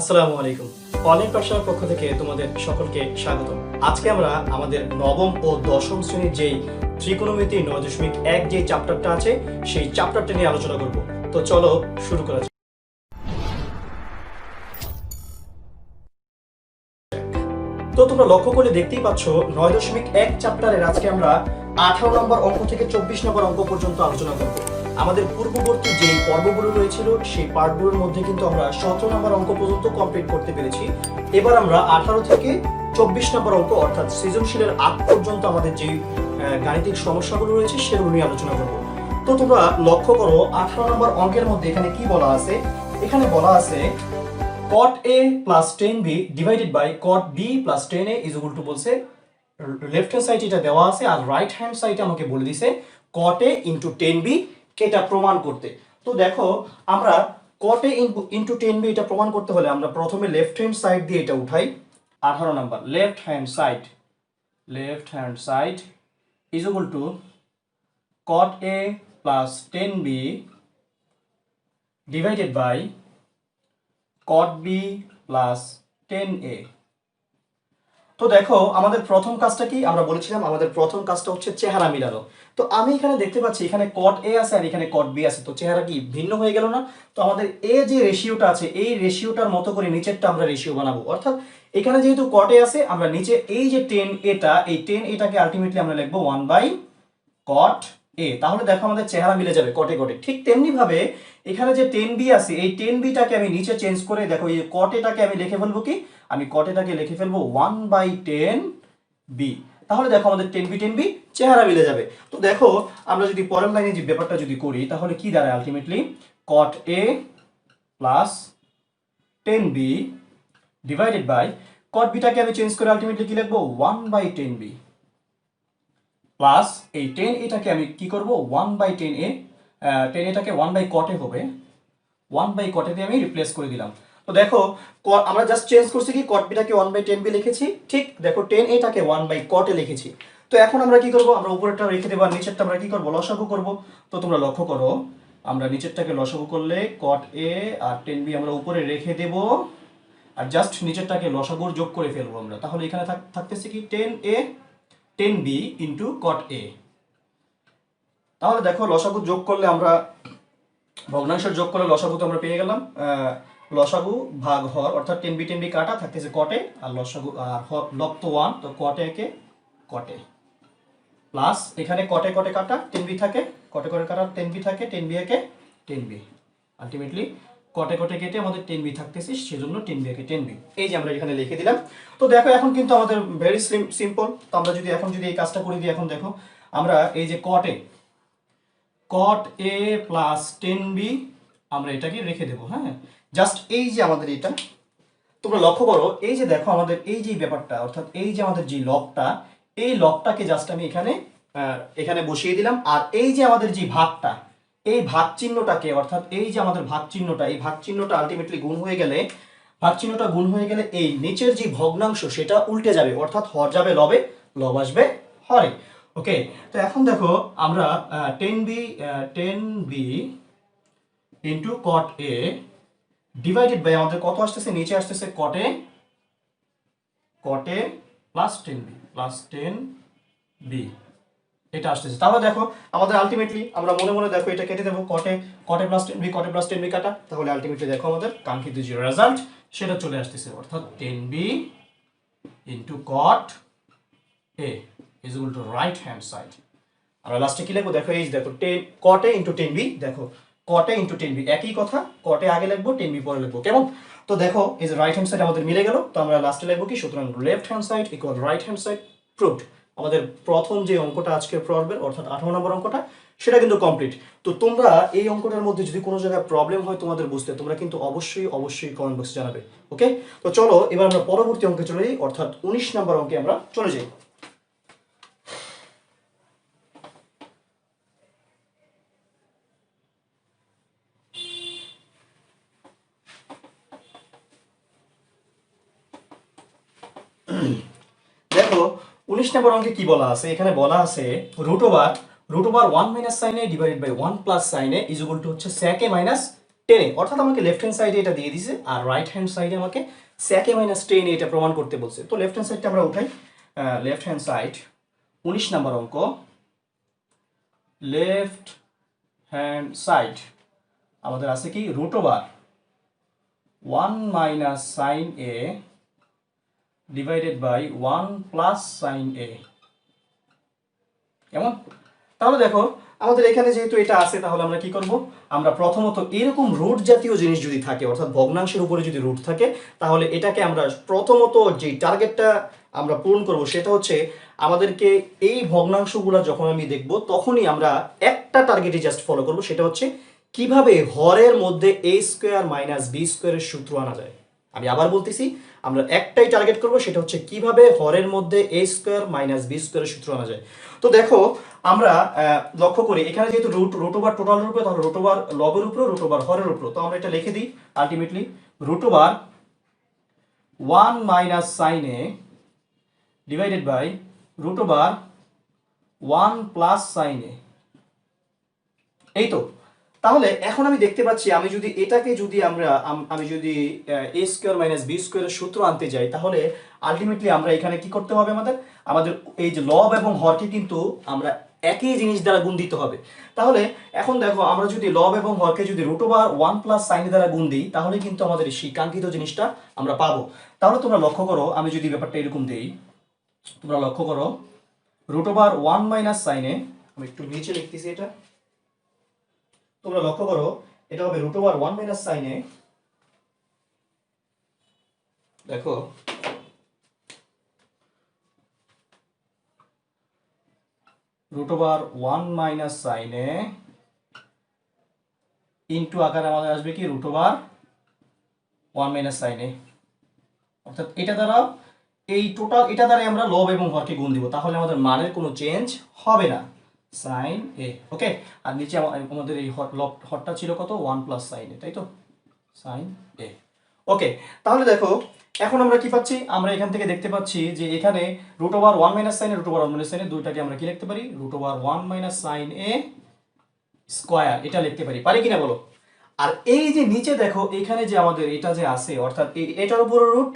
আসসালামু আলাইকুম। অনলাইন পাঠশালার পক্ষ থেকে তোমাদের সকলকে স্বাগত। আজকে আমরা আমাদের নবম ও দশম শ্রেণীর যেই ত্রিকোণমিতি 9.1 যে চ্যাপ্টারটা আছে সেই চ্যাপ্টারটা নিয়ে আলোচনা করব। তো চলো শুরু করা যাক। তো তোমরা লক্ষ্য করলে দেখতেই পাচ্ছ 9.1 চ্যাপ্টারের আজকে আমরা 18 নম্বর অঙ্ক থেকে 24 নম্বর অঙ্ক পর্যন্ত আলোচনা করব। আমাদের পূর্ববর্তী যে পর্বগুলো রয়েছিল সেই পার্টগুলোর মধ্যে কিন্তু আমরা 17 নম্বর অঙ্ক পর্যন্ত কমপ্লিট করতে পেরেছি। এবার আমরা 18 থেকে 24 নম্বর অঙ্ক অর্থাৎ সৃজনশীলের আগ পর্যন্ত আমাদের যে গাণিতিক সমস্যাগুলো রয়েছে সেগুলো নিয়ে আলোচনা করব। তো তোমরা লক্ষ্য করো 18 নম্বর অঙ্কের মধ্যে এখানে কি বলা আছে। এখানে বলা আছে cot a plus 10b divided by cot b plus 10a is equal to বলছে লেফট হ্যান্ড সাইড এটা দেওয়া আছে আর রাইট হ্যান্ড সাইড আমাকে বলে দিছে cot a into 10b এটা প্রমাণ করতে। তো দেখো আমরা cot a into 10b এটা প্রমাণ করতে হলে আমরা প্রথমে লেফট হ্যান্ড সাইড দিয়ে এটা উঠাই। 18 number left hand side is equal to cot a plus 10b divided by cot b plus 10a। তো দেখো আমাদের প্রথম কাজটা কি, আমরা বলেছিলাম আমাদের প্রথম কাজটা হচ্ছে চেহারা মিলানো। তো আমি এখানে দেখতে পাচ্ছি এখানে cot a আছে আর এখানে cot b আছে, তো চেহারা কি ভিন্ন হয়ে গেল না? তো আমাদের a যে রেশিওটা আছে এই রেশিওটার মতো করে নিচেরটা আমরা রেশিও বানাবো। অর্থাৎ এখানে যেহেতু cot a আছে আমরা নিচে এই যে 10a টা এই 10a টাকে আলটিমেটলি আমরা লিখবো 1/cot a। তাহলে দেখো আমাদের চেহারা মিলে যাবে cot a cot a। ঠিক তেমনি ভাবে এখানে যে 10b আছে এই 10b টাকে আমি নিচে চেঞ্জ করে দেখো এই cot a টাকে আমি লিখে ফেলবো কি, আমি cot a টাকে লিখে ফেলবো 1/10b। তাহলে দেখো আমাদের 10b চেহারা মিলে যাবে। তো দেখো আমরা যদি পরের লাইনে যে ব্যাপারটা যদি করি তাহলে কি দাঁড়ায় ultimately cot a plus 10b divided by cot b টাকে আমি চেঞ্জ করে আলটিমেটলি কি লিখবো 1/10b প্লাস এই 10 এটাকে আমি কি করব 1/10a 10 এটাকে 1/cot a হবে 1/cot a দিয়ে আমি রিপ্লেস করে দিলাম। তো দেখো আমরা জাস্ট চেঞ্জ করছি কি cot b টাকে 1/10b লিখেছি, ঠিক দেখো 10 এটাকে 1/cot a লিখেছি। তো এখন আমরা কি করব, আমরা উপরেরটা রেখে দেব আর নিচেরটা আমরা কি করব লসাগু করব। তো তোমরা লক্ষ্য করো আমরা নিচেরটাকে লসাগু করলে cot a আর 10b আমরা উপরে রেখে দেব আর জাস্ট নিচেরটাকে লসাগুর যোগ করে ফেলবো আমরা। তাহলে এখানে থাকতেছে কি 10a 10b into cot a। তাহলে দেখো লসাগু যোগ করলে আমরা ভগ্নাংশের যোগ করলে লসাগু তো আমরা পেয়ে গেলাম লসাগু ভাগ হর অর্থাৎ 10b কাটা থাকতেছে cot a আর লসাগু আর লব তো 1 তো cot a K cot a plus এখানে cot a কাটা 10b থাকে cot a কাটা 10b থাকে 10b K 10b ultimately cot a কেটে আমাদের 10b থাকতেছে সেজন্য 10b কে 10b এই যে আমরা এখানে লিখে দিলাম। তো দেখো এখন কিন্তু আমাদের ভেরি সিম্পল। তো আমরা যদি এখন এই কাজটা করে দিই এখন দেখো আমরা এই যে cot a প্লাস 10b আমরা এটাকে রেখে দেবো। হ্যাঁ জাস্ট এই যে আমাদের এটা তোমরা লক্ষ্য করো এই যে দেখো আমাদের এই যে ব্যাপারটা অর্থাৎ এই যে আমাদের যে লবটা এই লবটাকে জাস্ট আমি এখানে বসিয়ে দিলাম আর এই যে আমাদের যে ভাগটা এই ভাগ চিহ্নটাকে অর্থাৎ এই যে আমাদের ভাগ চিহ্নটা এই ভাগ চিহ্নটা আলটিমেটলি গুণ হয়ে গেলে এই নিচের যে ভগ্নাংশ সেটা উল্টে যাবে অর্থাৎ হর যাবে লবে লব আসবে হরে। ওকে তো এখন দেখো আমরা 10b into cot a divided by আমাদের কত আসতেছে নিচে আসতেছে cot a প্লাস 10b এটা আসতেছে। তাহলে দেখো আমাদের আলটিমেটলি আমরা মনে মনে দেখো এটা কেটে দেবো cot a প্লাস 10b কাটা, তাহলে আলটিমেটলি দেখো আমাদের কাঙ্ক্ষিত যে রেজাল্ট সেটা চলে আসতেছে অর্থাৎ 10b into cot a is equal to right hand side। আমরা লাস্টে কি লিখবো দেখো এই দেখো cot a into 10b দেখো cot a into 10b একই কথা cot a আগে লিখবো 10b পরে লিখবো কেমন। তো দেখো এই যে রাইট হ্যান্ড সাইড আমাদের মিলে গেল। তো আমরা লাস্টে লিখবো কি সুতরাং left hand side equal right hand side proved. আমাদের প্রথম যে অঙ্কটা আজকের পর্বের অর্থাৎ 18 নম্বর অঙ্কটা সেটা কিন্তু কমপ্লিট। তো তোমরা এই অঙ্কটার মধ্যে যদি কোনো জায়গায় প্রবলেম হয় তোমাদের বুঝতে তোমরা কিন্তু অবশ্যই কমেন্ট বক্সে জানাবে। ওকে তো চলো এবার আমরা পরবর্তী অঙ্কে চলে যাই অর্থাৎ 19 নম্বর অঙ্কে আমরা চলে যাই। দেখো 19 নম্বর অঙ্কে কি বলা আছে, এখানে বলা আছে root over 1 minus sine a divided by 1 plus sine a is equal to হচ্ছে sec a মাইনাস 10a, অর্থাৎ আমাকে লেফট হ্যান্ড সাইডে এটা দিয়ে দিছে আর রাইট হ্যান্ড সাইডে আমাকে sec a minus 10a এটা প্রমাণ করতে বলছে। তো লেফট হ্যান্ড সাইডটা আমরা উঠাই। লেফট হ্যান্ড সাইড 19 নাম্বার অঙ্ক, লেফট হ্যান্ড সাইড আমাদের আছে কি root over 1 minus sine A divided by 1 plus sine A. কেমন? তাহলে দেখো আমাদের এখানে যেহেতু এটা আছে তাহলে আমরা কি করব, আমরা প্রথমত এরকম রুট জাতীয় জিনিস যদি থাকে অর্থাৎ ভগ্নাংশের উপরে যদি রুট থাকে তাহলে এটাকে আমরা প্রথমত যে টার্গেটটা আমরা পূরণ করব সেটা হচ্ছে আমাদেরকে এই ভগ্নাংশগুলো যখন আমি দেখব তখনই আমরা একটা টার্গেটই জাস্ট ফলো করব, সেটা হচ্ছে কিভাবে হরের মধ্যে a স্কয়ার মাইনাস b স্কয়ারের সূত্র আনা যায়। আমি আবার বলতেছি, আমরা একটাই টার্গেট করব, সেটা হচ্ছে কিভাবে হরের মধ্যে a স্কয়ার মাইনাস b স্কয়ারের সূত্র আনা যায়। তো দেখো আমরা লক্ষ্য করি এখানে যেহেতু রুট ওভার টোটালের উপরে, তাহলে রুট ওভার লবের উপরে, রুট ওভার হরের উপরে। তো আমরা এটা লিখে দিই ultimately root over 1 minus sine A divided by root over 1 plus sine A. এই তো, তাহলে এখন আমি দেখতে পাচ্ছি আমি যদি এটাকে যদি আমি যদি a স্কয়ার মাইনাস b স্কয়ারের সূত্র আনতে যাই তাহলে আলটিমেটলি আমরা এখানে কি করতে হবে, আমাদের এই যে লব এবং হরকে কিন্তু আমরা একই জিনিস দ্বারা গুণ দিতে হবে। তাহলে এখন দেখো আমরা যদি লব এবং হরকে যদি রুট ওভার 1 প্লাস সাইন দ্বারা গুণ দিই তাহলে কিন্তু আমাদের সেই কাঙ্ক্ষিত জিনিসটা আমরা পাবো। তাহলে তোমরা লক্ষ্য করো, আমি যদি ব্যাপারটা এরকম দেই, তোমরা লক্ষ্য করো রুট ওভার 1 মাইনাস সাইন এ, আমি একটু নিচে লিখতেছি এটা, তোমরা লক্ষ্য করো এটা হবে রুট ওভার 1 মাইনাস সাইন এ, দেখো রুট ওভার 1 মাইনাস সাইন এ ইনটু আকারে আমাদের আসবে কি রুট ওভার 1 মাইনাস সাইন এ, অর্থাৎ এটা দ্বারা এই টোটাল এটা দ্বারা আমরা লব এবং হরকে গুণ দিব, তাহলে আমাদের মানের কোনো চেঞ্জ হবে না, সাইন এ। ওকে, আর নিচে আমাদের এই হরটা ছিল কত 1 প্লাস সাইন এ, তাই তো সাইন এ। ওকে, তাহলে দেখো এখন আমরা কি পাচ্ছি, আমরা এখান থেকে দেখতে পাচ্ছি যে এখানে রুট ওভার 1 মাইনাস সাইন এ, রুট ওভার 1 মাইনাস সাইন এ দুইটাকে আমরা কি লিখতে পারি, রুট ওভার 1 মাইনাস সাইন এ স্কয়ার এটা লিখতে পারি, পারি কিনা বলো। আর এই যে নিচে দেখো এখানে যে আমাদের এটা যে আছে অর্থাৎ এটার উপরে রুট,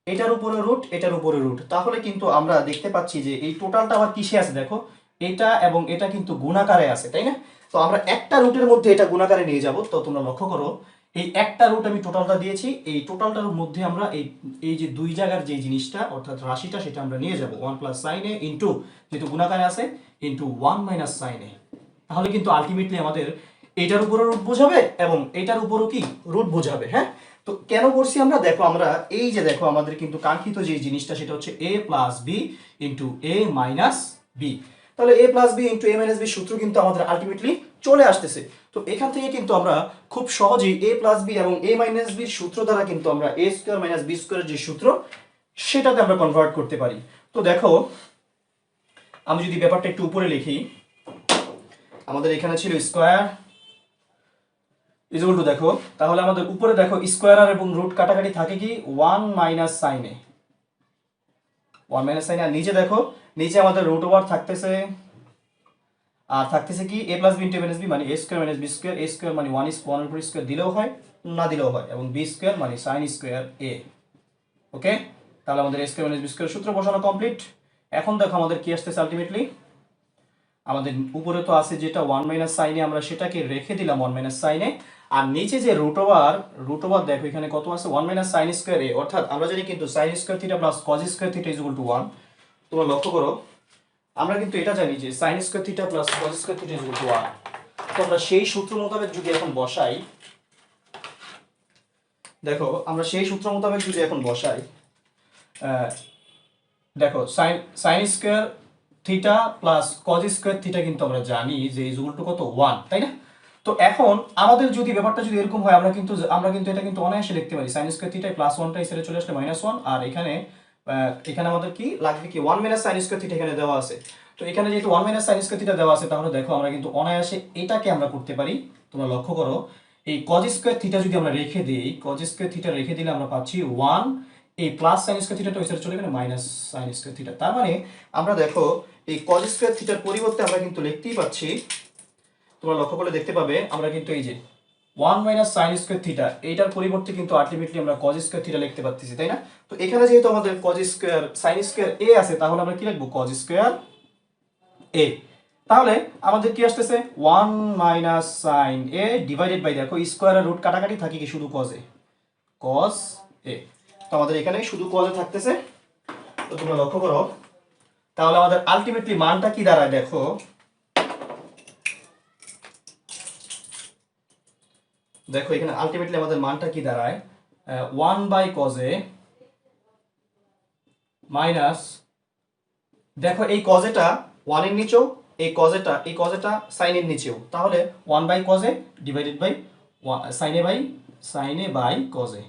এটার উপরে রুট, এটার উপরে রুট, তাহলে কিন্তু আমরা দেখতে পাচ্ছি যে এই টোটালটা আবার কিসে আছে, দেখো এটা এবং এটা কিন্তু গুণাকারে আছে, তাই না? তো আমরা একটা রুটের মধ্যে এটা গুণাকারে নিয়ে যাব। তো তোমরা লক্ষ্য করো এই একটা রুট আমি টোটালটা দিয়েছি, এই টোটালটার মধ্যে আমরা এই যে দুই জায়গার যে জিনিসটা অর্থাৎ রাশিটা সেটা আমরা নিয়ে যাব 1 প্লাস সাইন এ ইনটু যেহেতু গুণাকারে আছে ইনটু 1 মাইনাস সাইন এ। তাহলে কিন্তু আলটিমেটলি আমাদের এটার উপরে রুট বোঝাবে এবং এটার উপরও কি রুট বোঝাবে। হ্যাঁ, তো কেন করছি আমরা, দেখো আমরা এই যে দেখো আমাদের কিন্তু কাঙ্ক্ষিত যে জিনিসটা সেটা হচ্ছে a plus B into A minus B. তাহলে a plus B into A minus B সূত্র কিন্তু আমাদের আলটিমেটলি চলে আসতেছে। তো এখান থেকে কিন্তু আমরা খুব সহজেই a প্লাস বি এবং a মাইনাস বির সূত্র দ্বারা কিন্তু আমরা a স্কয়ার মাইনাস বি স্কয়ারের যে সূত্র সেটাতে আমরা কনভার্ট করতে পারি। তো দেখো আমি যদি ব্যাপারটা একটু উপরে লিখি, আমাদের এখানে ছিল স্কয়ার ইকুয়াল টু, দেখো তাহলে আমাদের উপরে দেখো স্কয়ার আর এবং রুট কাটাকাটি থাকে কি 1 মাইনাস সাইন এ, 1 মাইনাস সাইন এ। আর নিচে দেখো নিচে আমাদের রুট ওভার থাকতেছে আর থাকতেছে কি a plus B into minus B মানে a square minus B square, a square মানে 1 এর উপর স্কয়ার দিলেও হয় না দিলেও হয় এবং b স্কয়ার মানে সাইন স্কয়ার a। ওকে, তাহলে আমাদের a square minus B square সূত্র বসানো কমপ্লিট। এখন দেখো আমাদের কি আসতেছে আলটিমেটলি, আমাদের উপরে তো আছে যেটা 1 মাইনাস সাইন এ, আমরা সেটাকে রেখে দিলাম 1 মাইনাস সাইন এ। আর নিচে যে রুট ওভার দেখো এখানে কত আছে 1 মাইনাস সাইন স্কয়ার এ, অর্থাৎ আমরা জানি কিন্তু sine square theta plus cos square theta equal to 1। তোমরা লক্ষ্য করো আমরা কিন্তু এটা জানি যে sine square theta plus cos square theta equal to 1। তো আমরা সেই সূত্র মোতাবেক যদি এখন বসাই, দেখো আমরা সেই সূত্র মোতাবেক যদি এখন বসাই, দেখো sine square theta plus cos square theta কিন্তু আমরা জানি যে ইকুয়াল টু কত 1, তাই না? তো এখন আমাদের যদি ব্যাপারটা যদি এরকম হয় আমরা কিন্তু এটা কিন্তু অনায়াসে লিখতে পারি সাইন স্কয়ার থিটা প্লাস 1টা এসে চলে আসলে -1, আর এখানে আমাদের কি লাগবে কি 1 মাইনাস সাইন স্কয়ার থিটা এখানে দেওয়া আছে। তো এখানে যেহেতু 1 মাইনাস সাইন স্কয়ার থিটা দেওয়া আছে তাহলে দেখো আমরা কিন্তু অনায়াসে এটাকে আমরা করতে পারি। তোমরা লক্ষ্য করো এই কজ স্কয়ার থিটা যদি আমরা রেখে দিই, কজ স্কয়ার থিটা রেখে দিলে আমরা পাচ্ছি 1, এই প্লাস সাইন স্কয়ার থিটাটা ওই সাইডে চলে গেলে মাইনাস সাইন স্কয়ার থিটা। তার মানে আমরা দেখো এই কজ স্কয়ার থিটার পরিবর্তে আমরা কিন্তু লিখতেই পাচ্ছি, তোমরা লক্ষ্য করলে দেখতে পাবে আমরা কিন্তু এই যে one minus sine square theta, এইটার পরিবর্তে কিন্তু আলটিমেটলি আমরা কজ স্কোয়ার থিটা লিখতে পারতেছি, তাই না? তো এখানে যেহেতু আমাদের cos square sine square A আছে, তাহলে আমরা কি লিখবো? Cos square A. তাহলে আমাদের কি আসতেছে? One minus sine A divided by, দেখো স্কোয়ারের রুট কাটাকাটি থাকে কি শুধু কজ এ, কজ এ। তো আমাদের এখানে শুধু কজ এ থাকতেছে। তো তোমরা লক্ষ্য করো, তাহলে আমাদের আলটিমেটলি মানটা কি দাঁড়ায় দেখো। দেখো এখানে আলটিমেটলি আমাদের মানটা কি দাঁড়ায়, one by cos A minus, দেখো এই কজেটা ওয়ানের নিচেও, এই কজেটা সাইনের নিচেও, তাহলে one by cos A divided by sine A by cos A.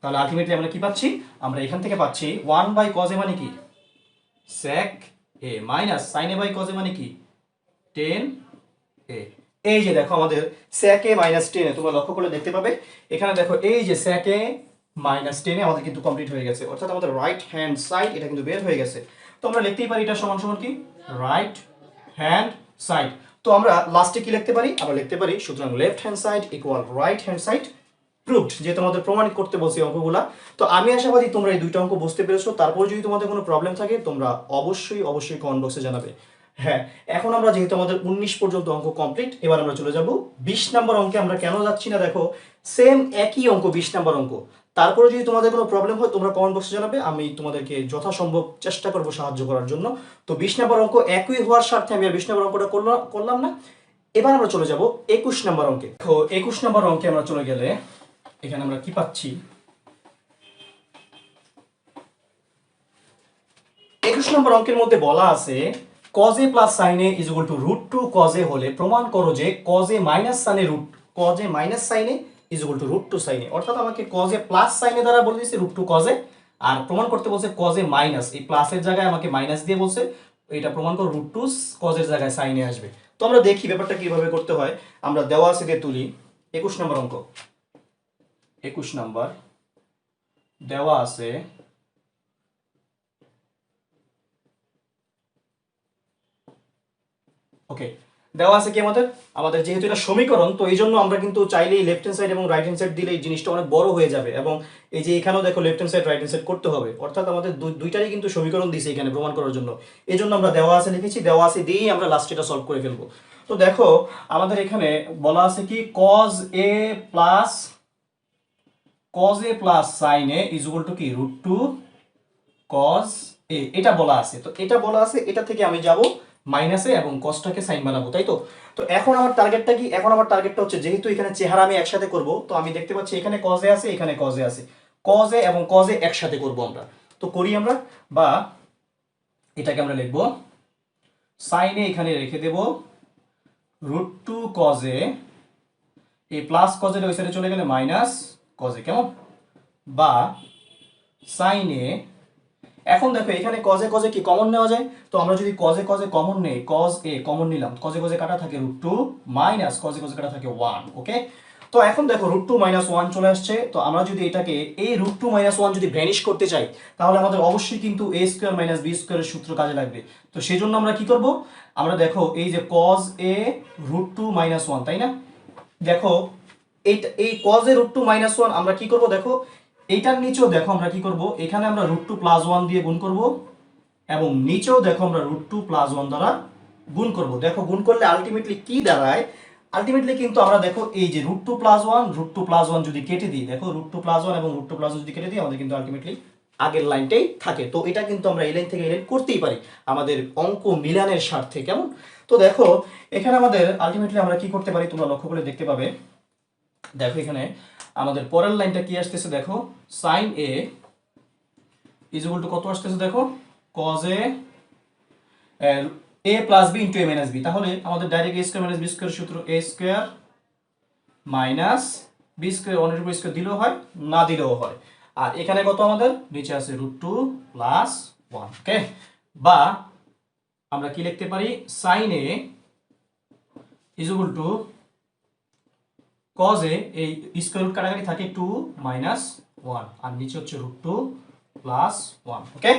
তাহলে আলটিমেটলি আমরা কি পাচ্ছি? আমরা এখান থেকে পাচ্ছি ওয়ান বাই কজে মানে কি সেক এ মাইনাস সাইনে বাই কজে মানে কি টেন এ। এই যে দেখো আমাদের সেক এ মাইনাস টেন এ, তোমরা লক্ষ্য করলে দেখতে পাবে এখানে দেখো এই যে সেক এ মাইনাস টেন এ আমাদের কিন্তু কমপ্লিট হয়ে গেছে, অর্থাৎ আমাদের রাইট হ্যান্ড সাইড এটা কিন্তু বের হয়ে গেছে। তো আমরা লিখতেই পারি এটা সমান সমান কি রাইট হ্যান্ড সাইড। তো আমরা লাস্টে কি লিখতে পারি? আমরা লিখতে পারি সুতরাং left hand side equal right hand side proved, যে তোমাদের প্রমাণিত করতে বলছি অঙ্কগুলা। তো আমি আশাবাদী তোমরা এই দুইটা অঙ্ক বুঝতে পেরেছো। তারপর যদি তোমাদের কোনো প্রবলেম থাকে তোমরা অবশ্যই কমেন্ট বক্সে জানাবে। হ্যাঁ, এখন আমরা যেহেতু আমাদের 19 পর্যন্ত অঙ্ক কমপ্লিট, এবার আমরা চলে যাব 20 নাম্বার অঙ্কে। আমরা কেন যাচ্ছি না দেখো, সেম একই অঙ্ক 20 নাম্বার অঙ্ক। তারপরে যদি তোমাদের কোনো প্রবলেম হয় তোমরা কমেন্ট বক্সে জানাবে, আমি তোমাদেরকে যথাসম্ভব চেষ্টা করব সাহায্য করার জন্য। তো 20 নাম্বার অঙ্ক একই হওয়ার স্বার্থে আমি আর 20 নাম্বার অঙ্কটা করলাম না। এবার আমরা চলে যাব 21 নাম্বার অঙ্কে। তো 21 নাম্বার অঙ্কে আমরা চলে গেলে এখানে আমরা কি পাচ্ছি, 21 নম্বর অঙ্কের মধ্যে বলা আছে cos a plus sin a is equal two √2 cos a হলে প্রমাণ করো যে cos a minus sin a is equal two √2 sin a। অর্থাৎ আমাকে cos a plus sin a দ্বারা বলে দিয়েছে √2 cos a, আর প্রমাণ করতে বলছে cos a মাইনাস, এই প্লাসের জায়গায় আমাকে মাইনাস দিয়ে বলছে এটা প্রমাণ করো √2 cos এর জায়গায় sin a আসবে। তো আমরা দেখি ব্যাপারটা কিভাবে করতে হয়। আমরা দেওয়া আছে দিয়ে তুলি 21 নম্বর অঙ্ক। 21 নম্বর দেওয়া আছে, ওকে, দেওয়া আছে কি আমাদের যেহেতু এটা সমীকরণ, তো এই জন্য আমরা কিন্তু চাইলেই লেফট হ্যান্ড সাইড এবং রাইট হ্যান্ড সাইড দিলে এই জিনিসটা অনেক বড় হয়ে যাবে, এবং এই যে এখানেও দেখো left hand side right hand side করতে হবে, অর্থাৎ আমাদের দুইটারই কিন্তু সমীকরণ দিয়েছে এখানে প্রমাণ করার জন্য। এই জন্য আমরা দেওয়া আছে লিখেছি, দেওয়া আছে দিয়েই আমরা লাস্টে এটা সলভ করে ফেলবো। তো দেখো আমাদের এখানে বলা আছে কি cos a plus sin a is equal two কি √2 cos a, এটা বলা আছে। তো এটা বলা আছে, এটা থেকে আমি যাব মাইনাসে এবং কসটাকে সাইন বানাবো, তাই তো। তো এখন আমার টার্গেটটা কি? এখন আমার টার্গেটটা হচ্ছে যেহেতু এখানে চেহারা আমি একসাথে করব, তো আমি দেখতে পাচ্ছি এখানে cos a আছে, এখানে cos a আছে, cos a এবং cos a একসাথে করব আমরা। তো করি আমরা, বা এটাকে আমরা লিখব sin a এখানে রেখে দেব √2 cos a, এই প্লাস cos এর ওই সাইডে চলে গেলে মাইনাস cos a, কেমন? বা sin a, এখন দেখো এখানে cos a কি কমন নেওয়া যায়? তো আমরা যদি cos a কমন নেই, cos a কমন নিলাম, cos a কাটা থাকে √2 মাইনাস cos a কাটা থাকে 1, ওকে। তো এখন দেখো √2 মাইনাস 1 চলে আসছে। তো আমরা যদি এটাকে এই √2 মাইনাস 1 যদি ভ্যানিশ করতে চাই, তাহলে আমাদের অবশ্যই কিন্তু a স্কয়ার মাইনাস b স্কয়ারের সূত্র কাজে লাগবে। তো সেই জন্য আমরা কি করব, আমরা দেখো এই যে cos a √2 মাইনাস 1, তাই না? দেখো এই cos a √2 মাইনাস 1 আমরা কি করব, দেখো এইটার নিচেও দেখো আমরা কি করব, এখানে আমরা √2 প্লাস 1 দিয়ে গুণ করব, এবং নিচেও দেখো আমরা √2 প্লাস 1 দ্বারা গুণ করব। দেখো গুণ করলে আলটিমেটলি কি দাঁড়ায়, আলটিমেটলি কিন্তু আমরা দেখো এই যে √2 প্লাস 1 যদি কেটে দিই, দেখো √2 প্লাস 1 এবং √2 প্লাস 1 যদি কেটে দিই, আমাদের কিন্তু আলটিমেটলি আগের লাইনটাই থাকে। তো এটা কিন্তু আমরা এই লাইন থেকে এই লাইন করতেই পারি আমাদের অঙ্ক মিলানের স্বার্থে, কেমন? তো দেখো এখানে আমাদের আলটিমেটলি আমরা কি করতে পারি, তোমরা লক্ষ্য করে দেখতে পাবে। দেখো এখানে আমাদের পরের লাইনটা কি আসতেছে, দেখো sin a is equal to কত আসতেছে, দেখো cos a plus b into a minus b। তাহলে আমাদের direct a square minus b square সূত্র a square minus b square 1 এর উপর স্কয়ার দিলেও হয়, না দিলেও হয়। আর এখানে কত আমাদের নিচে আছে √2 প্লাস 1, ওকে। বা আমরা কি লিখতে পারি, sin a is equal two cos a, এই স্কয়ার রুট কাটাকাটি থাকে 2 মাইনাস 1, আর নিচে হচ্ছে √2 প্লাস 1, ওকে।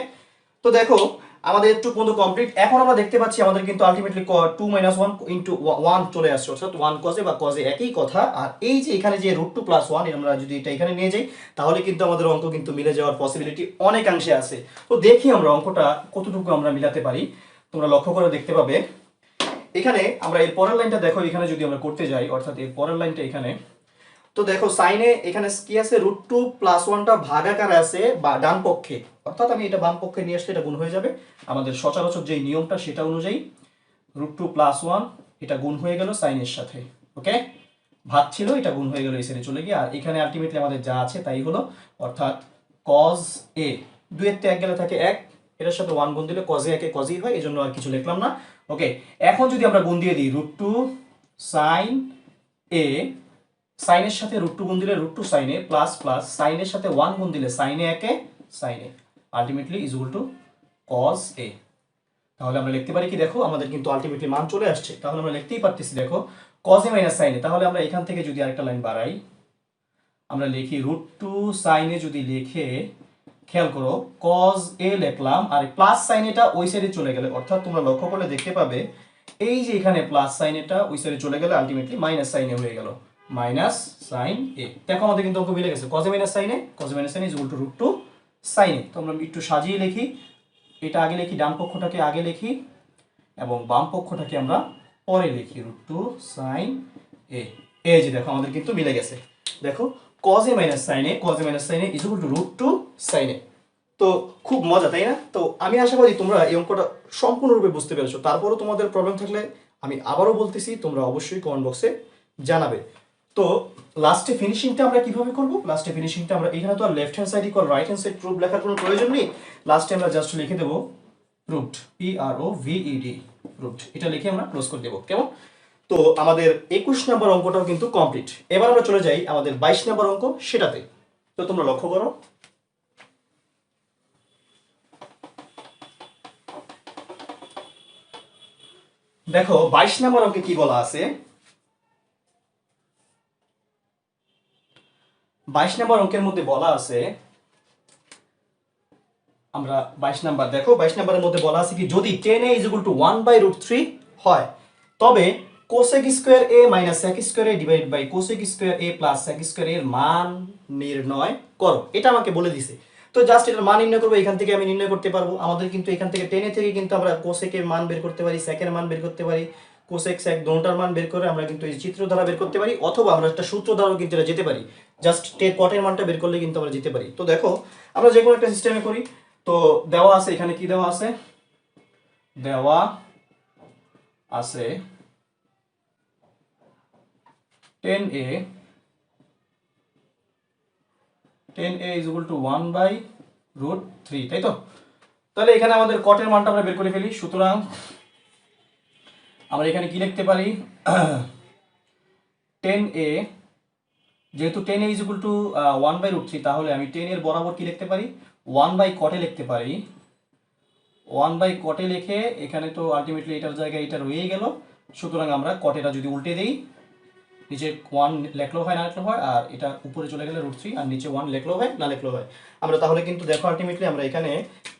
তো দেখো আমাদের একটু পর্যন্ত কমপ্লিট। এখন আমরা দেখতে পাচ্ছি আমাদের কিন্তু আলটিমেটলি 2 - 1 ইন্টু 1 চলে আসছে, অর্থাৎ 1 কজে বা কজে একই কথা। আর এই যে এখানে যে √2 + 1 আমরা যদি এটা এখানে নিয়ে যাই তাহলে কিন্তু আমাদের অঙ্ক কিন্তু মিলে যাওয়ার পসিবিলিটি অনেকাংশে আছে। তো দেখি আমরা অঙ্কটা কতটুকু আমরা মিলাতে পারি। তোমরা লক্ষ্য করে দেখতে পাবে এখানে আমরা এর পরের লাইনটা দেখো, এখানে যদি আমরা করতে যাই অর্থাৎ এর পরের লাইনটা এখানে, তো দেখো সাইনে এখানে কি আছে, √2 + 1টা ভাগাকারে আছে বা ডান পক্ষে, অর্থাৎ আমি এটা বাম পক্ষে নিয়ে আসলে এটা গুণ হয়ে যাবে। আমাদের সচরাচর যে নিয়মটা সেটা অনুযায়ী √2 + 1 এটা গুণ হয়ে গেল সাইনের সাথে, ওকে, ভাগ ছিল এটা গুণ হয়ে গেল এই সাইডে চলে গিয়ে, আর এখানে আলটিমেটলি আমাদের যা আছে তাই হলো, অর্থাৎ cos a, 2 এর তে 1 গেলে থাকে 1, এটার সাথে 1 গুণ দিলে cos a একে cos হয়, এজন্য আর কিছু লিখলাম না। ওকে, এখন যদি আমরা গুণ দিয়ে দিই √2 sin a, সাইনের সাথে √2 গুণ দিলে √2 sin a প্লাস প্লাস সাইনের সাথে 1 গুণ দিলে sin a একে sin a, ultimately = cos a। তাহলে আমরা লিখতে পারি কি, দেখো আমাদের কিন্তু আলটিমেটলি মান চলে আসছে, তাহলে আমরা লিখতেই পারতেছি দেখো cos a - sin a। তাহলে আমরা এখান থেকে যদি আরেকটা লাইন বাড়াই, আমরা লিখি √2 sin a, যদি লিখে খেয়াল করো cos a লিখলাম আর প্লাস সাইন এটা ওই সাইডে চলে গেলে, অর্থাৎ তোমরা লক্ষ্য করলে দেখতে পাবে এই যে এখানে প্লাস সাইন এটা ওই সাইডে চলে গেলে আলটিমেটলি মাইনাস সাইন এ হয়ে গেল, মাইনাস সাইন এ। দেখো আমাদের কিন্তু অঙ্ক মিলে গেছে, cos a - sin a, cos a - sin a = √2 sin a। তো আমরা একটু সাজিয়ে লিখি, এটা আগে লিখি, ডান পক্ষটাকে আগে লিখি এবং বাম পক্ষটাকে আমরা পরে লিখি, √2 sin a। এই যে দেখো আমাদের কিন্তু মিলে গেছে। দেখো cos a - sin a, cos a - sin a = √2 sin a। তো খুব মজা, তাই না? তো আমি আশা করি তোমরা এই অঙ্কটা সম্পূর্ণরূপে বুঝতে পেরেছো। তারপরও তোমাদের প্রবলেম থাকলে আমি আবারও বলতেছি, তোমরা অবশ্যই কমেন্ট বক্সে জানাবে। তো লাস্টে ফিনিশিংটা আমরা কিভাবে করব? লাস্টে ফিনিশিংটা আমরা এখানে তো আর left hand side equal right hand side proof লেখার কোনো প্রয়োজন নেই। লাস্টে আমরা জাস্ট লিখে দেবো প্রুফড, PROVED, প্রুফড, এটা লিখে আমরা ক্লোজ করে দেবো, কেমন? তো আমাদের 21 নম্বর অঙ্কটাও কিন্তু কমপ্লিট। এবার আমরা চলে যাই আমাদের 22 নম্বর অঙ্ক, সেটাতে। তো তোমরা লক্ষ্য করো, দেখো 22 নম্বর অঙ্কে কি বলা আছে। 22 নম্বর অঙ্কের মধ্যে বলা আছে, আমরা 22 নাম্বার দেখো, 22 নাম্বারের মধ্যে বলা আছে কি, যদি tan a = 1/√3 হয় তবে cosec square a - sec square a divided by cosec square a plus sec square a এর মান নির্ণয় করো। এটা আমাকে বলে দিছে। তো জাস্ট এটার মান নির্ণয় করবো, এখান থেকে আমি নির্ণয় করতে পারবো। আমাদের কিন্তু এখান থেকে tan a থেকে কিন্তু আমরা cosec এর মান বের করতে পারি, sec এর মান বের করতে পারি, cosec sec দুটোটার মান বের করে আমরা কিন্তু এই চিত্র দ্বারা বের করতে পারি, অথবা আমরা একটা সূত্র দ্বারাও কিন্তু এটা যেতে পারি। জাস্ট cot এর মানটা বের করলে কিন্তু আমরা যেতে পারি। তো দেখো আমরা যে কোনো একটা সিস্টেমে করি। তো দেওয়া আছে এখানে, কি দেওয়া আছে, দেওয়া আছে tan a = 1/√3, তাই তো? তাহলে এখানে আমাদের কটের মানটা আমরা বের করে ফেলি। সুতরাং আমরা এখানে কি লিখতে পারি, tan a, যেহেতু tan a = 1/√3, তাহলে আমি tan এর বরাবর কি লিখতে পারি, 1/cot এ লিখতে পারি। 1/cot এ লিখে এখানে তো আলটিমেটলি এটার জায়গায় এটা রয়েই গেল। সুতরাং আমরা cot এটা যদি উল্টে দেই, নিচে 1 লেখলেও হয় না লেখলেও হয়, আর এটা উপরে চলে গেলে √3, আর নিচে 1 লেখলেও হয় না লেখলেও হয়। আমরা তাহলে কিন্তু দেখো আলটিমেটলি আমরা এখানে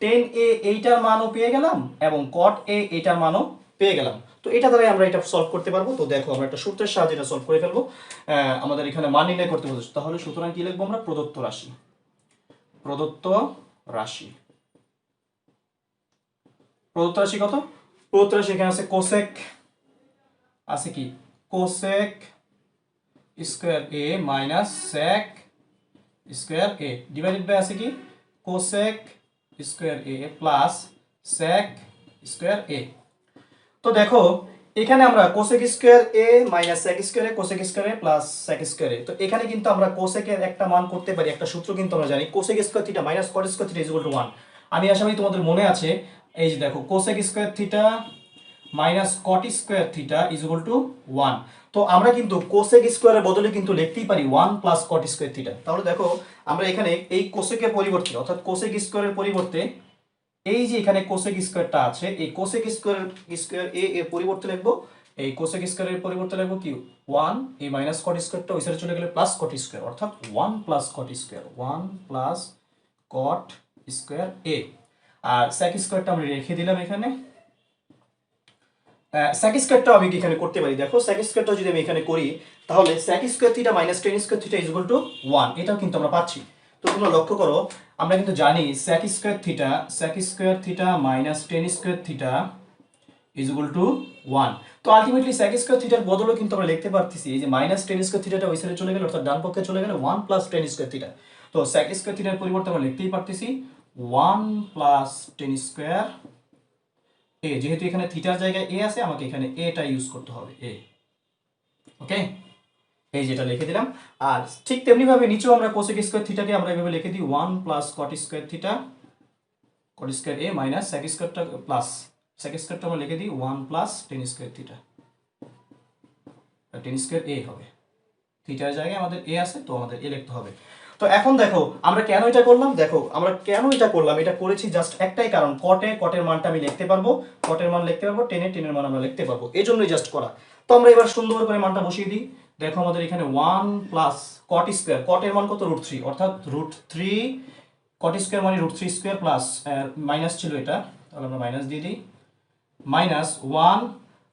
tan a এইটার মানও পেয়ে গেলাম এবং cot a এইটার মানও পেয়ে গেলাম। তো এটা দ্বারাই আমরা এটা সলভ করতে পারবো। তো দেখো আমরা একটা সূত্রের সাহায্যে এটা সলভ করে ফেলবো। আমাদের এখানে মান নির্ণয় করতে বলছে, তাহলে সুতরাং কি লিখবো আমরা, প্রদত্ত রাশি, প্রদত্ত রাশি, প্রদত্ত রাশি কত? প্রদত্ত রাশি এখানে আছে কোসেক, আছে কি cosec square a minus sec square a divided by আছে কি cosec square a plus sec square a। তো দেখো এখানে আমরা cosec square a minus sec square a, cosec square a plus sec square a। তো এখানে কিন্তু আমরা কোসেকের একটা মান করতে পারি, একটা সূত্র কিন্তু আমরা জানি, cosec square theta minus cot square theta = 1। আমি আশা করি তোমাদের মনে আছে, এই যে দেখো cosec square theta minus cot square theta = 1। তো আমরা কিন্তু কোসেক স্কয়ারের বদলে কিন্তু লিখতেই পারি 1 প্লাস cot স্কয়ার থিটা। তাহলে দেখো আমরা এখানে এই কোসেকের পরিবর্তে, অর্থাৎ কোসেক স্কয়ারের পরিবর্তে এই যে এখানে কোসেক স্কয়ারটা আছে, এই কোসেক স্কয়ার a এর পরিবর্তে লিখবো, এই কোসেক স্কয়ারের পরিবর্তে লিখবো কি 1, এই মাইনাস cot স্কয়ারটা ওই সাইডে চলে গেলে প্লাস cot স্কয়ার, অর্থাৎ 1 plus cot square, 1 plus cot square a। আর sec স্কয়ারটা আমরা রেখে দিলাম এখানে। sec স্কয়ারটা আমি কি এখানে করতে পারি, দেখো sec স্কয়ারটা যদি আমি এখানে করি তাহলে sec square theta minus tan square theta is equal two 1, এটাও কিন্তু আমরা পাচ্ছি। তো তোমরা লক্ষ্য করো আমরা কিন্তু জানি sec square theta minus tan square theta is equal two 1। তো আলটিমেটলি sec স্কয়ার থিটার বদলেও কিন্তু আমরা লিখতে পারতেছি এই যে মাইনাস tan স্কয়ার থিটাটা ওই সাইডে চলে গেল, অর্থাৎ ডান পক্ষে চলে গেল 1 প্লাস tan স্কয়ার থিটা। তো sec স্কয়ার থিটার পরিবর্তে আমরা লিখতেই পারতেছি 1 প্লাস tan স্কয়ার এ, যেহেতু এখানে থিটার জায়গায় এ আছে আমাকে এখানে এটা ইউজ করতে হবে এ। ওকে, এই যেটা লিখে দিলাম। আর ঠিক তেমনি ভাবে নিচেও আমরা কোসেক স্কয়ার থিটাকে আমরা এভাবে লিখে দিই 1 plus cot square theta cot square A minus sec স্কয়ারটা প্লাস sec স্কয়ারটা আমরা লিখে দিই 1 plus tan square theta, tan square A হবে। থিটার জায়গায় আমাদের এ আছে তো আমাদের এ লিখতে হবে। তো এখন দেখো আমরা কেন এটা করলাম, দেখো আমরা কেন এটা করলাম, এটা করেছি জাস্ট একটাই কারণ, কটের মানটা আমি লিখতে পারবো, কটের মান লিখতে পারবো, টেনের মান আমরা লিখতে পারবো, এই জন্যই জাস্ট করা। তো আমরা এবার সুন্দর করে মানটা বসিয়ে দিই। দেখো আমাদের এখানে 1 প্লাস কট স্কয়ার, কটের মান কত √3, অর্থাৎ √3 কট স্কয়ার মানে √3 স্কয়ার প্লাস মাইনাস ছিল এটা, তাহলে আমরা মাইনাস দিয়ে দিই, মাইনাস 1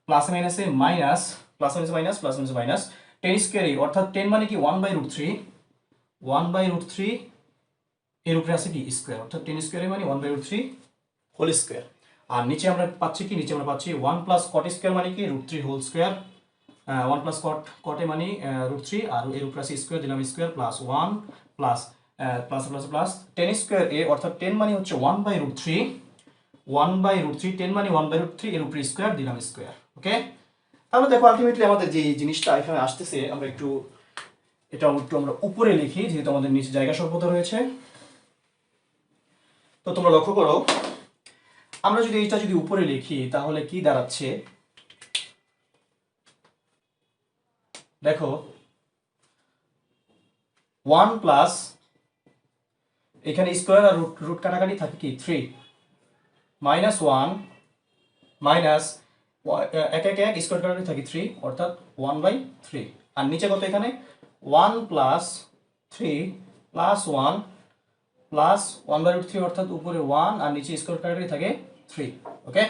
প্লাস মাইনাসে minus, plus minus minus plus minus minus tan square A, অর্থাৎ 10 মানে কি 1/√3 এর উপরে আছে কি স্কয়ার, অর্থাৎ tan স্কয়ার মানে 1/√3 হোল স্কয়ার। আর নিচে আমরা পাচ্ছি কি, নিচে আমরা পাচ্ছি 1 প্লাস কট স্কয়ার মানে কি √3 হোল স্কয়ার, 1 প্লাস কটে মানে √3 আর এর উপরে আছে স্কয়ার, দিলাম square plus 1 plus plus plus plus tan square A, অর্থাৎ 10 মানে হচ্ছে 1/√3 10 মানে 1/√3 এর উপরে স্কয়ার, দিলাম স্কয়ার। ওকে, তাহলে দেখো আলটিমেটলি আমাদের যে জিনিসটা এখানে আসতেছে, আমরা একটু এটা একটু আমরা উপরে লিখি যেহেতু আমাদের নিচে জায়গা স্বল্পতা রয়েছে। তো তোমরা লক্ষ্য করো আমরা যদি এটা যদি উপরে লিখি তাহলে কি দাঁড়াচ্ছে, দেখো 1 প্লাস এখানে স্কয়ার আর রুট কাটাকাটি থাকে কি 3 মাইনাস 1 মাইনাস এক এক এক স্কয়ার কাটাকাটি থাকে 3 অর্থাৎ 1/3, আর নিচে কত এখানে 1 প্লাস 3 প্লাস 1 প্লাস 1/3 অর্থাৎ উপরে 1 আর নিচে স্কয়ার কাটাকাটি থাকে 3। ওকে,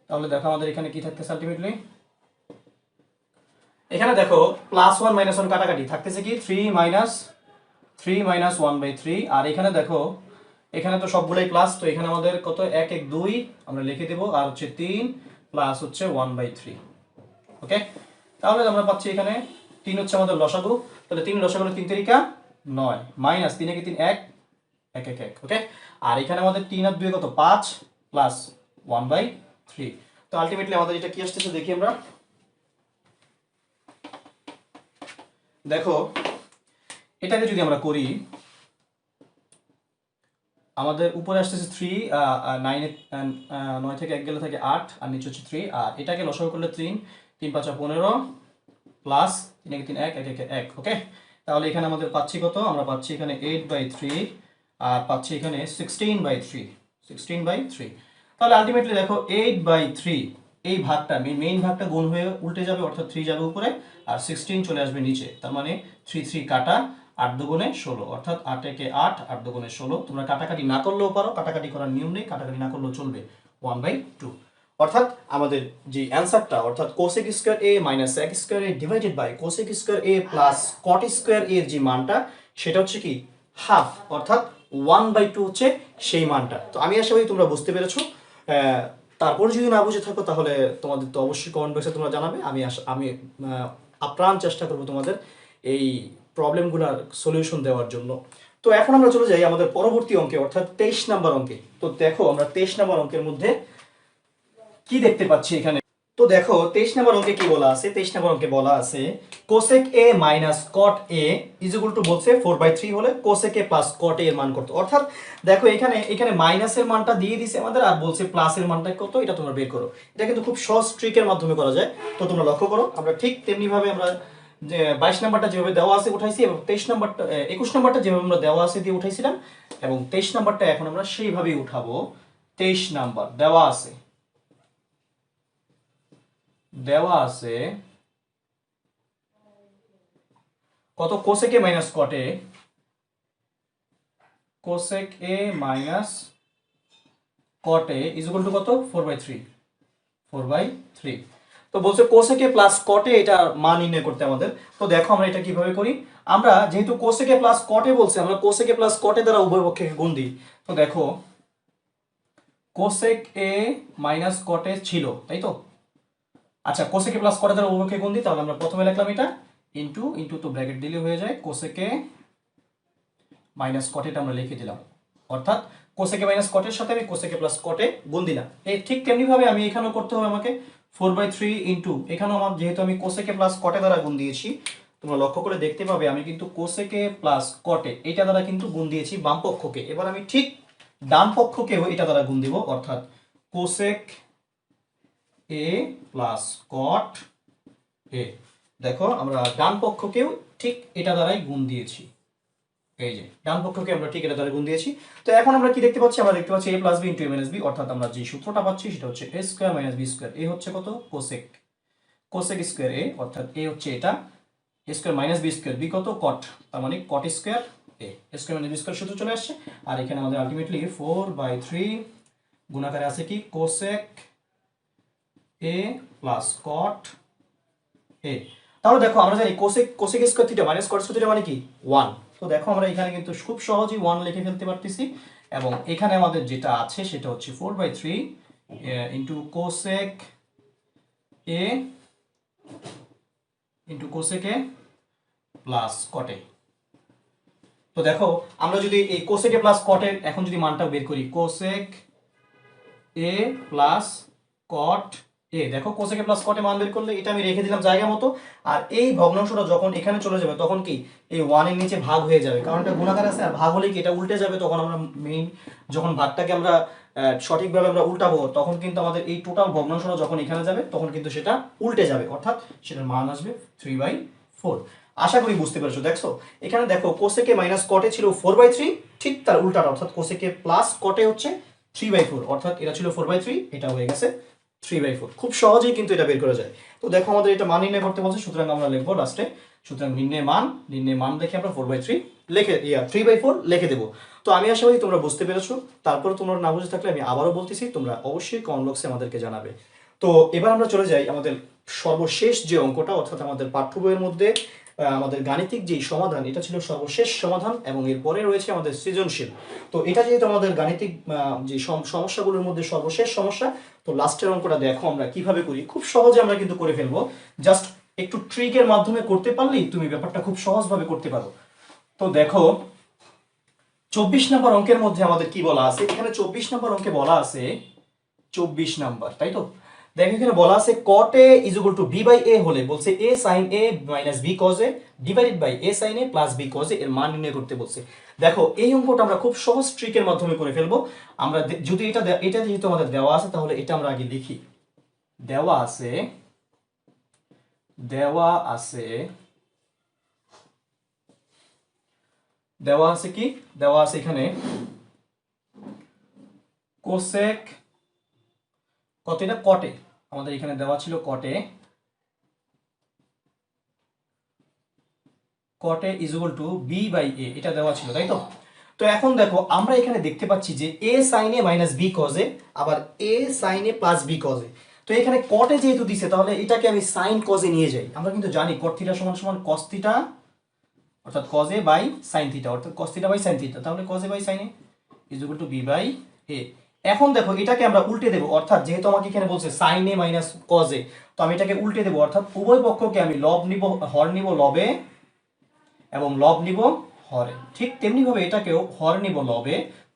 তাহলে দেখো আমাদের এখানে কি থাকতেছে আলটিমেটলি, এখানে দেখো প্লাস 1 মাইনাস 1 কাটাকাটি থাকতেছে কি 3 মাইনাস 1/3, আর এখানে দেখো এখানে তো সবগুলাই প্লাস, তো এখানে আমাদের কত 1 1 2 আমরা লিখে দেব, আর হচ্ছে 3 প্লাস হচ্ছে 1/3। ওকে, তাহলে আমরা পাচ্ছি এখানে 3 হচ্ছে আমাদের লসাগু, তাহলে 3 লসাগু 3 3 9 মাইনাস 3 1 3 1 1 1 1। ওকে, আর এখানে আমাদের 3 আর 2 কত 5 প্লাস 1/3। তো আলটিমেটলি আমাদের এটা কি আসতেছে দেখি আমরা, দেখো এটাকে যদি আমরা করি আমাদের উপরে আসতেছে 3, 9 থেকে 1 গেলে থাকে 8 আর নিচে হচ্ছে 3, আর এটাকে লসাগু করলে 3 3 5 15 প্লাস 3 1 3 1 1 1 1। ওকে, তাহলে এখানে আমাদের পাচ্ছি কত, আমরা পাচ্ছি এখানে 8/3 আর পাচ্ছি এখানে 16/3। তাহলে আলটিমেটলি দেখো 8/3 এই ভাগটা মেইন ভাগটা গুণ হয়ে উল্টে যাবে, অর্থাৎ 3 যাবে উপরে আর 16 চলে আসবে নিচে, তার মানে 3 3 কাটা 8 দুগুণে 16, অর্থাৎ 8 একে 8 8 দুগুণে 16। তোমরা কাটাকাটি না করলেও পারো, কাটাকাটি করার নিয়ম নেই, কাটাকাটি না করলেও চলবে, 1/2। অর্থাৎ আমাদের যে অ্যান্সারটা অর্থাৎ cosec square A minus sec square A divided by cosec square A plus cot square এর যে মানটা সেটা হচ্ছে কি হাফ, অর্থাৎ 1/2 হচ্ছে সেই মানটা। তো আমি আশা করি তোমরা বুঝতে পেরেছো। তারপর যদি না বুঝে থাকো তাহলে তোমাদের তো অবশ্যই কমেন্ট বক্সে তোমরা জানাবে, আমি আপ্রাণ চেষ্টা করবো তোমাদের এই প্রবলেমগুলোর সলিউশন দেওয়ার জন্য। তো এখন আমরা চলে যাই আমাদের পরবর্তী অঙ্কে, অর্থাৎ 23 নাম্বার অঙ্কে। তো দেখো আমরা 23 নাম্বার অঙ্কের মধ্যে কি দেখতে পাচ্ছি এখানে। তো দেখো 23 নম্বর অঙ্কে কি বলা আছে, 23 নম্বর অঙ্কে বলা আছে cosec A minus caught A is equal two বলছে 4/3 হলে কোসেক এ প্লাস কট এর মান কত। অর্থাৎ দেখো এখানে মাইনাসের মানটা দিয়ে দিছে আমাদের আর বলছে প্লাসের মানটা কত, এটা তোমরা বের করো। এটা কিন্তু খুব সহজ ট্রিকের মাধ্যমে করা যায়। তো তোমরা লক্ষ্য করো আমরা ঠিক তেমনি ভাবে আমরা যে 22 নাম্বারটা যেভাবে দেওয়া আছে উঠাইছি এবং 23 নাম্বারটা 21 নাম্বারটা যেভাবে আমরা দেওয়া আছে দিয়ে উঠাইছিলাম এবং 23 নাম্বারটা এখন আমরা সেইভাবেই উঠাবো। 23 নাম্বার দেওয়া আছে কত cosec A minus cot A, cosec A minus cot a is equal to কত 4/3 4/3। তো বলছে cosec a plus cot a এটা মান নির্ণয় করতে আমাদের। তো দেখো আমরা এটা কিভাবে করি, আমরা যেহেতু cosec a plus cot a বলছে, আমরা cosec a plus cot a দ্বারা উভয় পক্ষকে গুণ দিই। তো দেখো cosec a minus cot a ছিল, তাই তো? আচ্ছা, cosec a plus cot a দ্বারা উভয় পক্ষকে গুণ দিই, তাহলে আমরা প্রথমে লিখলাম এটা ইনটু ইনটু, তো ব্র্যাকেট দিলে হয়ে যায় cosec a minus cot a টা আমরা লিখে দিলাম, অর্থাৎ cosec a মাইনাস cot এর সাথে আমি cosec a plus cot a গুণ দিলাম। এই ঠিক তেমনি ভাবে আমি এখানেও করতে হবে আমাকে 4/3 ইনটু, এখানেও আমার যেহেতু আমি cosec a plus cot a দ্বারা গুণ দিয়েছি, তোমরা লক্ষ্য করে দেখতে পাবে আমি কিন্তু cosec a plus cot a এটা দ্বারা কিন্তু গুণ দিয়েছি বাম পক্ষকে। এবার আমি ঠিক ডান পক্ষকেও এটা দ্বারা গুণ দিব, অর্থাৎ cosec a plus cot a। দেখো আমরা ডান পক্ষকেও ঠিক এটা দ্বারাই গুণ দিয়েছি, এই যে ডান পক্ষকে আমরা ঠিক এটা দ্বারা গুণ দিয়েছি। তো এখন আমরা কি দেখতে পাচ্ছি, আমরা দেখতে পাচ্ছি a plus b into a minus b, অর্থাৎ আমরা যে সূত্রটা পাচ্ছি সেটা হচ্ছে a square minus b square. a হচ্ছে কত cosec স্কয়ার a, অর্থাৎ a হচ্ছে এটা, a square minus b square, b কত cot, তার মানে cot square a, square minus b square সূত্র চলে আসছে। আর এখানে আমাদের আলটিমেটলি 4/3 গুণাকারে আছে কি cosec a plus cot a। তাহলে দেখো আমরা জানি cosec square theta minus cot square theta মানে কি 1। তো দেখো আমরা এখানে কিন্তু খুব সহজেই 1 লিখে ফেলতে পারতেছি, এবং এখানে আমাদের যেটা আছে সেটা হচ্ছে 4/3 into cosec a into cosec a plus cot a। তো দেখো আমরা যদি এই cosec a প্লাস cot এর এখন যদি মানটা বের করি, cosec a plus cot a, দেখো cosec a plus cot a মান বের করলে এটা আমি রেখে দিলাম জায়গা মতো, আর এই ভগ্নাংশটা যখন এখানে চলে যাবে তখন কি এই 1 এর নিচে ভাগ হয়ে যাবে, কারণ এটা গুণাকার আছে, আর ভাগ হলে কি এটা উল্টে যাবে, তখন আমরা মেইন যখন ভাগটাকে আমরা সঠিকভাবে আমরা উল্টাবো তখন কিন্তু আমাদের এই টোটাল ভগ্নাংশটা যখন এখানে যাবে তখন কিন্তু সেটা উল্টে যাবে, অর্থাৎ সেটার মান আসবে 3/4। আশা করি বুঝতে পেরেছো। দেখছো এখানে দেখো cosec a minus cot a ছিল 4/3, ঠিক তার উল্টাটা, অর্থাৎ cosec a plus cot a হচ্ছে 3/4, অর্থাৎ এটা ছিল 4/3, এটা হয়ে গেছে 3/4। খুব সহজেই কিন্তু এটা বের করা যায়। তো দেখো আমাদের এটা মান নির্ণয় করতে বলছে, সুতরাং আমরা লিখবো লাস্টে, সুতরাং নির্ণয় মান দেখে আমরা 4/3 লিখে 3/4 লিখে দেবো। তো আমি আশা করি তোমরা বুঝতে পেরেছো। তারপর তোমরা না বুঝে থাকলে আমি আবারও বলতেছি, তোমরা অবশ্যই কমেন্ট বক্সে আমাদেরকে জানাবে। তো এবার আমরা চলে যাই আমাদের সর্বশেষ যে অঙ্কটা, অর্থাৎ আমাদের পাঠ্য বইয়ের মধ্যে আমাদের গাণিতিক যে সমাধান, এটা ছিল সর্বশেষ সমাধান, এবং এরপরে রয়েছে আমাদের সৃজনশীল। তো এটা যেহেতু আমাদের গাণিতিক যে সমস্যাগুলোর মধ্যে সর্বশেষ সমস্যা, তো লাস্টের অঙ্কটা দেখো আমরা কিভাবে করি। খুব সহজে আমরা কিন্তু করে ফেলবো, জাস্ট একটু ট্রিকের মাধ্যমে করতে পারলেই তুমি ব্যাপারটা খুব সহজভাবে করতে পারো। তো দেখো 24 নম্বর অঙ্কের মধ্যে আমাদের কি বলা আছে, এখানে 24 নম্বর অঙ্কে বলা আছে 24 নাম্বার, তাই তো? দেখো এখানে বলা আছে cot a is equal to b by a হলে বলছে a sin a minus b cos a divided by a sin a plus b cos a এর মান নির্ণয় করতে বলছে। দেখো এই অঙ্কটা আমরা খুব সহজ ট্রিকের মাধ্যমে করে ফেলবো। আমরা যদি এটা যেহেতু আমাদের দেওয়া আছে, তাহলে এটা আমরা আগে লিখি। দেওয়া আছে কি, দেওয়া আছে এখানে cosec, কত এটা cot a, আমাদের এখানে দেওয়া ছিল cot a is equal to b by a, এটা দেওয়া ছিল, তাই তো? তো এখন দেখো আমরা এখানে দেখতে পাচ্ছি যে a sin a minus b cos a, আবার a sin a plus b cos a। তো এখানে cot a যেহেতু দিছে, তাহলে এটাকে আমি sin cos a নিয়ে যাই। আমরা কিন্তু জানি cot থিটা সমান সমান cos থিটা, অর্থাৎ cos a by sin theta, অর্থাৎ cos theta by sin theta, তাহলে cos a by sin a is equal to b by a। এখন দেখো এটাকে আমরা উল্টে দেব, অর্থাৎ যেহেতু আমাকে এখানে বলছে sin a minus cos a, তো আমি এটাকে উল্টে দেব, অর্থাৎ উভয় পক্ষকে আমি লব নিব, হর নিব লবে এবং লব নিব হরে। ঠিক তেমনি ভাবে এটাকেও হর নিব লবে,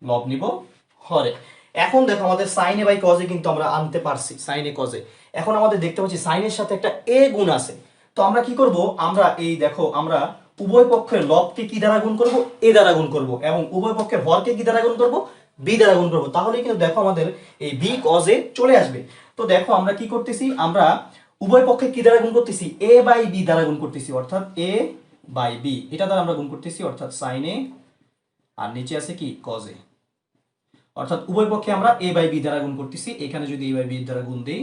লব নিব হরে। এখন দেখো আমাদের sin a by cos a কিন্তু আমরা আনতে পারছি, sin a cos a। এখন আমাদের দেখতে পাচ্ছি sin এর সাথে একটা a গুণ আছে। তো আমরা কি করব, আমরা এই দেখো আমরা উভয় পক্ষের লবকে কি দ্বারা গুণ করব, a দ্বারা গুণ করব, এবং উভয় পক্ষের হরকে কি দ্বারা গুণ করব, b দ্বারা গুণ করব। তাহলে কিন্তু দেখো আমাদের এই b cos a চলে আসবে। তো দেখো আমরা কি করতেছি, আমরা উভয় পক্ষে কি দ্বারা গুণ করতেছি, a by b দ্বারা গুণ করতেছি, অর্থাৎ a by b এটা দ্বারা আমরা গুণ করতেছি, অর্থাৎ sin a, আর নিচে আছে কি cos a, অর্থাৎ উভয় পক্ষে আমরা a by b দ্বারা গুণ করতেছি। এখানে যদি a by b দ্বারা গুণ দেই,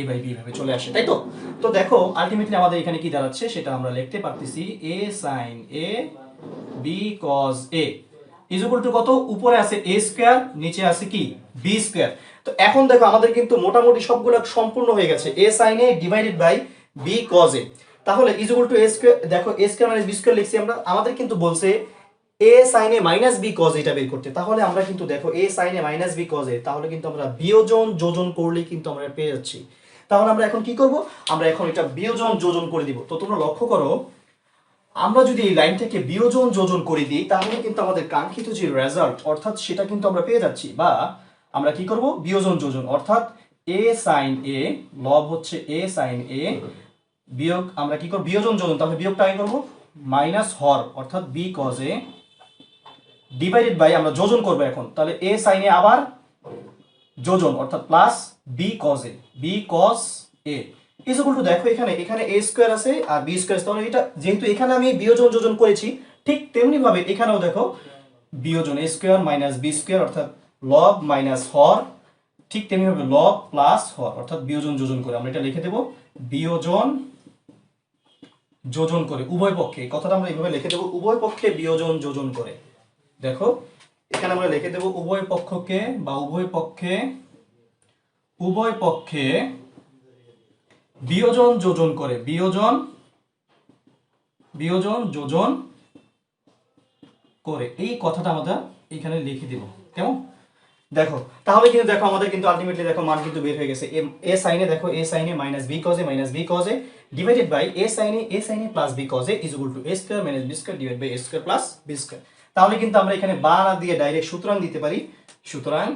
a by b ভাবে চলে আসে, তাই তো? তো দেখো আলটিমেটলি আমাদের এখানে কি দাঁড়াচ্ছে সেটা আমরা লিখতে পারতেছি a sin a b cos a is equal to কত, উপরে আছে a স্কয়ার, নিচে আছে কি b স্কয়ার। তো এখন দেখো আমাদের কিন্তু মোটামুটি সবগুলো সম্পূর্ণ হয়ে গেছে, a sin a divided by b cos a। তাহলে is equal to a square, দেখো a square minus b square লিখছি আমরা, আমাদের কিন্তু বলছে a sin a minus b cos a এটা বের করতে। তাহলে আমরা কিন্তু দেখো a sin a minus b cos a, তাহলে কিন্তু আমরা বিয়োজন যোজন করলেই কিন্তু আমরা পেয়ে যাচ্ছি। তাহলে আমরা এখন কি করব, আমরা এখন এটা বিয়োজন যোজন করে দিব। তো তোমরা লক্ষ্য করো, আমরা যদি এই লাইনটাকে বিয়োজন যোজন করে দিই তাহলে কিন্তু আমাদের কাঙ্ক্ষিত যে রেজাল্ট অর্থাৎ সেটা কিন্তু আমরা পেয়ে যাচ্ছি। বা আমরা কি করব, বিয়োজন যোজন অর্থাৎ a sin a লব হচ্ছে a sin a বিয়োগ, আমরা কি করব বিয়োজন যোজন, তাহলে বিয়োগটা আগে করব মাইনাস হর অর্থাৎ b cos a divided by, আমরা যোজন করব এখন, তাহলে a sin a আবার যোজন অর্থাৎ plus b cos a, b cos a is equal two, দেখো এখানে a স্কয়ার আছে আর b স্কয়ার আছে, তাহলে এটা যেহেতু এখানে আমি বিয়োজন যোজন করেছি ঠিক তেমনি ভাবে এখানেও দেখো বিয়োজন a square minus b square অর্থাৎ লব মাইনাস হর, ঠিক তেমনি ভাবে লব প্লাস হর অর্থাৎ বিয়োজন যোজন করে আমরা এটা লিখে দেব বিয়োজন যোজন করে উভয় পক্ষে। এই কথাটা আমরা এইভাবে লিখে দেব উভয় পক্ষে বিয়োজন যোজন করে। দেখো এখানে আমরা লিখে দেব উভয় পক্ষকে বা উভয় পক্ষে বিয়োজন যোজন করে, বিয়োজন যোজন করে, এই কথাটা আমরা এখানে লিখে দিব। কেমন, দেখো তাহলে কিন্তু দেখো আমাদের কিন্তু আলটিমেটলি দেখো মান কিন্তু বের হয়ে গেছে। a sin a, দেখো a sin a minus b cos a divided by a sin a plus b cos a is equal to a square minus b square divide by a স্কয়ার plus b square. তাহলে কিন্তু আমরা এখানে বা না দিয়ে direct সুতরাং দিতে পারি, সুতরাং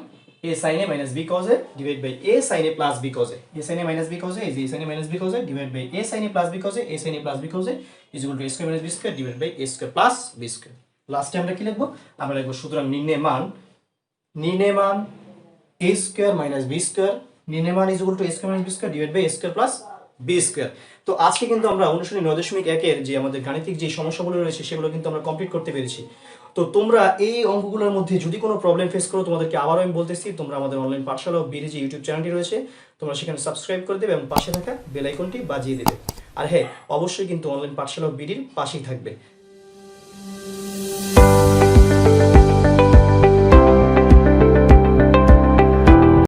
a sin a minus b cos a divided by a sin a plus b cos a, a sin a minus b cos a is a sin a minus b cos a divided by a sin a plus b cos a sin a plus b cos a is equal to a square minus b square divided by a square plus b square। লাস্টে আমরা কি লিখবো, আমরা লিখবো সুতরাং নির্ণয় মান a square minus b square, নির্ণয় মান is equal to a square minus b square divided by a square plus b square। তো আজকে কিন্তু আমরা অনুশীলনী 9.1 এর যে আমাদের গাণিতিক যে সমস্যাগুলো রয়েছে সেগুলো কিন্তু আমরা কমপ্লিট করতে পেরেছি। তো তোমরা এই অঙ্কগুলোর মধ্যে যদি কোনো প্রবলেম ফেস করো, তোমাদেরকে আবারও আমি বলতেছি তোমরা আমাদের অনলাইন পাঠশালা ও বিডি যে ইউটিউব চ্যানেলটি রয়েছে তোমরা সেখানে সাবস্ক্রাইব করে দেবে এবং পাশে থাকা বেল আইকনটি বাজিয়ে দেবে। আর হ্যাঁ, অবশ্যই কিন্তু অনলাইন পাঠশালা ও বিডির পাশেই থাকবে।